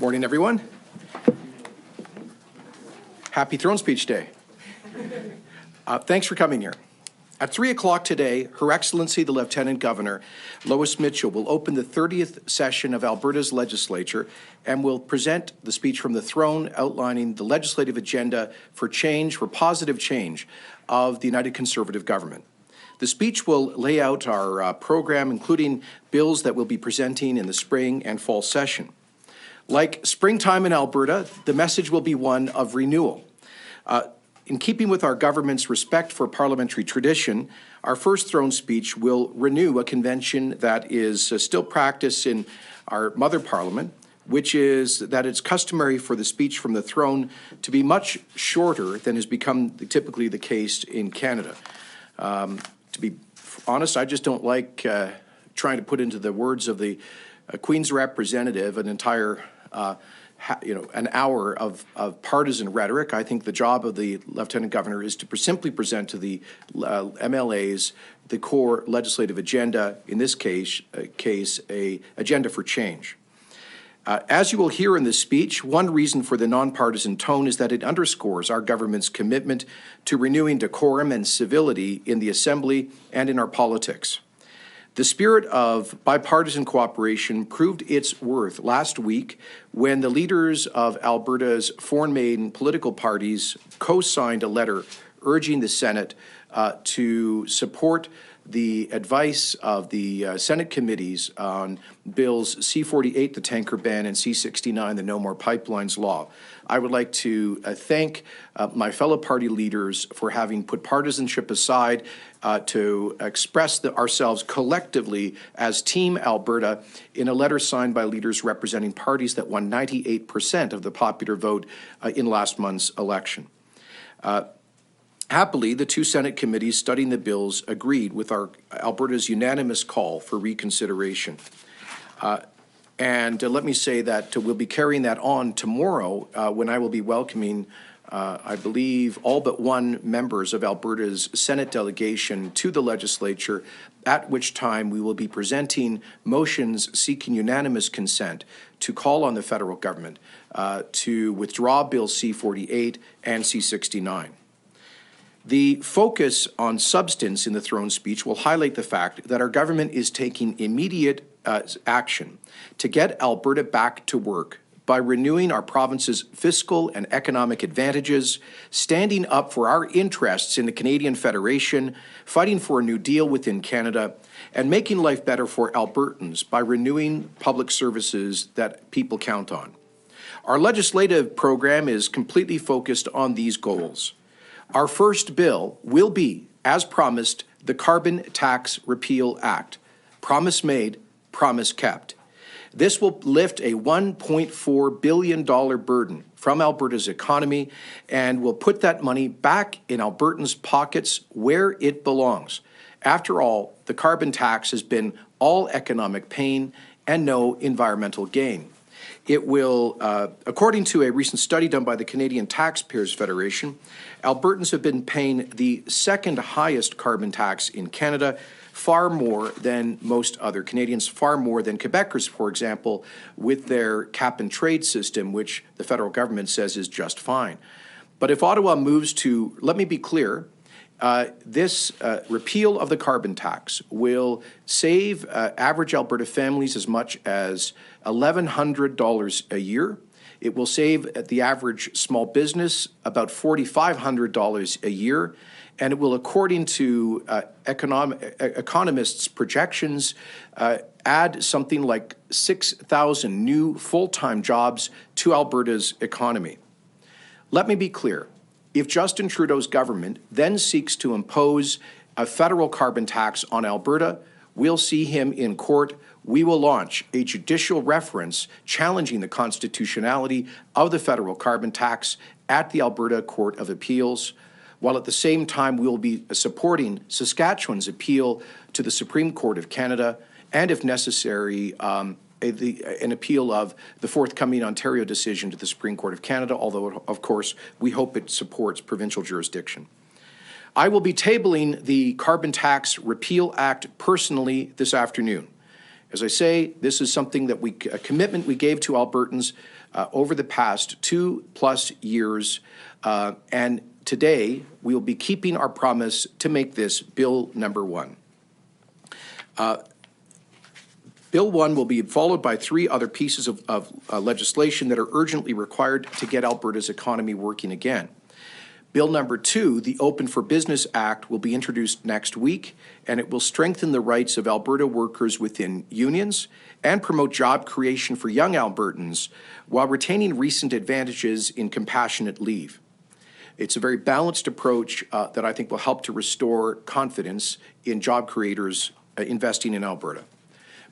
Morning, everyone. Happy Throne Speech Day. Thanks for coming here. At 3 o'clock today, Her Excellency the Lieutenant Governor Lois Mitchell will open the 30th session of Alberta's legislature and will present the speech from the throne outlining the legislative agenda for positive change of the United Conservative Government. The speech will lay out our program, including bills that we'll be presenting in the spring and fall session. Like springtime in Alberta, the message will be one of renewal. In keeping with our government's respect for parliamentary tradition, our first throne speech will renew a convention that is still practiced in our mother parliament, which is that it's customary for the speech from the throne to be much shorter than has become typically the case in Canada. To be honest, I just don't like trying to put into the words of the Queen's representative an entire an hour of partisan rhetoric. I think the job of the Lieutenant Governor is to simply present to the MLAs the core legislative agenda, in this case a agenda for change. As you will hear in this speech, one reason for the nonpartisan tone is that it underscores our government's commitment to renewing decorum and civility in the Assembly and in our politics. The spirit of bipartisan cooperation proved its worth last week when the leaders of Alberta's foreign main political parties co-signed a letter urging the Senate to support the advice of the Senate committees on bills C-48, the tanker ban, and C-69, the No More Pipelines law. I would like to thank my fellow party leaders for having put partisanship aside to express ourselves collectively as Team Alberta in a letter signed by leaders representing parties that won 98% of the popular vote in last month's election. Happily, the two Senate committees studying the bills agreed with Alberta's unanimous call for reconsideration. And let me say that we'll be carrying that on tomorrow when I will be welcoming, I believe, all but one members of Alberta's Senate delegation to the legislature, at which time we will be presenting motions seeking unanimous consent to call on the federal government to withdraw Bill C-48 and C-69. The focus on substance in the throne speech will highlight the fact that our government is taking immediate action to get Alberta back to work by renewing our province's fiscal and economic advantages, standing up for our interests in the Canadian Federation, fighting for a new deal within Canada, and making life better for Albertans by renewing public services that people count on. Our legislative program is completely focused on these goals. Our first bill will be, as promised, the Carbon Tax Repeal Act. Promise made, promise kept. This will lift a $1.4 billion burden from Alberta's economy and will put that money back in Albertans' pockets where it belongs. After all, the carbon tax has been all economic pain and no environmental gain. It will, according to a recent study done by the Canadian Taxpayers Federation, Albertans have been paying the second highest carbon tax in Canada, far more than most other Canadians, far more than Quebecers, for example, with their cap and trade system, which the federal government says is just fine. But if Ottawa moves to, let me be clear, this repeal of the carbon tax will save average Alberta families as much as $1,100 a year. It will save the average small business about $4,500 a year, and it will, according to economists' projections, add something like 6,000 new full-time jobs to Alberta's economy. Let me be clear. If Justin Trudeau's government then seeks to impose a federal carbon tax on Alberta, we'll see him in court. We will launch a judicial reference challenging the constitutionality of the federal carbon tax at the Alberta Court of Appeals, while at the same time we will be supporting Saskatchewan's appeal to the Supreme Court of Canada and, if necessary, an appeal of the forthcoming Ontario decision to the Supreme Court of Canada, although, of course, we hope it supports provincial jurisdiction. I will be tabling the Carbon Tax Repeal Act personally this afternoon. As I say, this is something that a commitment we gave to Albertans over the past 2+ years, and today we will be keeping our promise to make this Bill number 1. Bill 1 will be followed by 3 other pieces of legislation that are urgently required to get Alberta's economy working again. Bill number 2, the Open for Business Act, will be introduced next week, and it will strengthen the rights of Alberta workers within unions and promote job creation for young Albertans while retaining recent advantages in compassionate leave. It's a very balanced approach that I think will help to restore confidence in job creators investing in Alberta.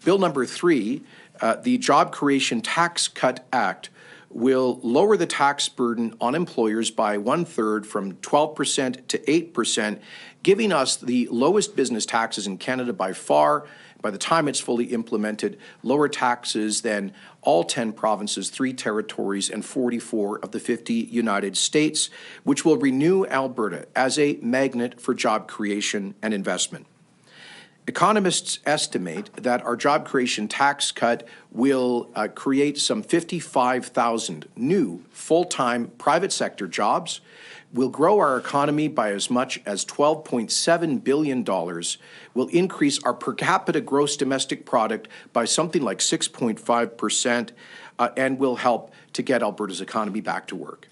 Bill number 3, the Job Creation Tax Cut Act, will lower the tax burden on employers by 1/3 from 12% to 8%, giving us the lowest business taxes in Canada by far. By the time it's fully implemented, lower taxes than all 10 provinces, 3 territories, and 44 of the 50 United States, which will renew Alberta as a magnet for job creation and investment. Economists estimate that our job creation tax cut will create some 55,000 new full-time private sector jobs, will grow our economy by as much as $12.7 billion, will increase our per capita gross domestic product by something like 6.5%, and will help to get Alberta's economy back to work.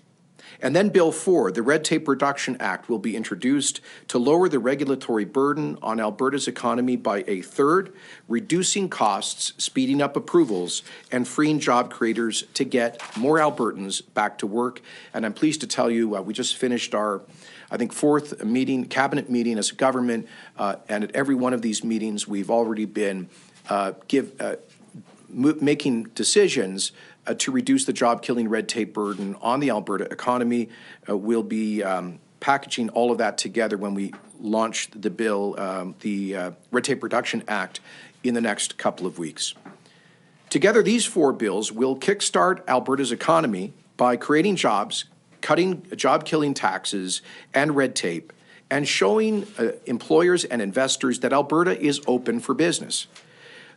And then Bill 4, the Red Tape Reduction Act, will be introduced to lower the regulatory burden on Alberta's economy by 1/3, reducing costs, speeding up approvals, and freeing job creators to get more Albertans back to work. And I'm pleased to tell you, we just finished our, I think, 4th cabinet meeting as a government, and at every one of these meetings, we've already been making decisions to reduce the job-killing red tape burden on the Alberta economy. We'll be packaging all of that together when we launch the bill, the Red Tape Reduction Act, in the next couple of weeks. Together, these 4 bills will kickstart Alberta's economy by creating jobs, cutting job-killing taxes and red tape, and showing employers and investors that Alberta is open for business.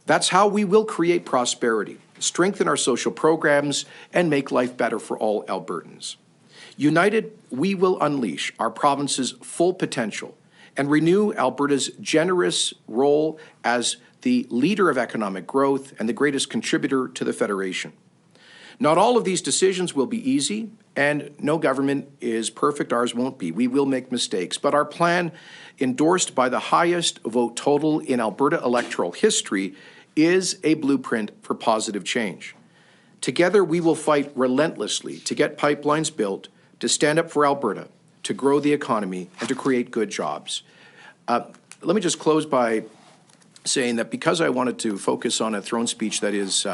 That's how we will create prosperity, strengthen our social programs, and make life better for all Albertans. United, we will unleash our province's full potential and renew Alberta's generous role as the leader of economic growth and the greatest contributor to the Federation. Not all of these decisions will be easy, and no government is perfect. Ours won't be. We will make mistakes. But our plan, endorsed by the highest vote total in Alberta electoral history, is a blueprint for positive change. Together, we will fight relentlessly to get pipelines built, to stand up for Alberta, to grow the economy, and to create good jobs. Let me just close by saying that because I wanted to focus on a throne speech that is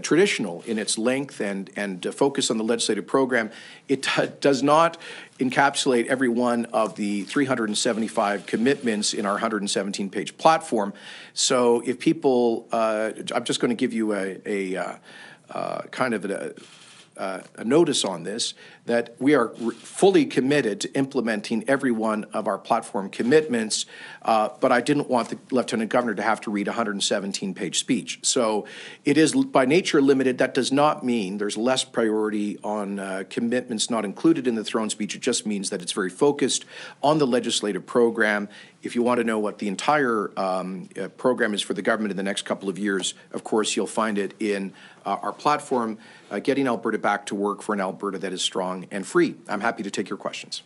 traditional in its length and focus on the legislative program, it does not encapsulate every one of the 375 commitments in our 117-page platform. So if people, I'm just going to give you a kind of a notice on this, that we are fully committed to implementing every one of our platform commitments, but I didn't want the Lieutenant Governor to have to read a 117-page speech. So it is by nature limited. That does not mean there's less priority on commitments not included in the throne speech. It just means that it's very focused on the legislative program. If you want to know what the entire program is for the government in the next couple of years, of course, you'll find it in our platform, Getting Alberta Back to Work for an Alberta that is strong and free. I'm happy to take your questions.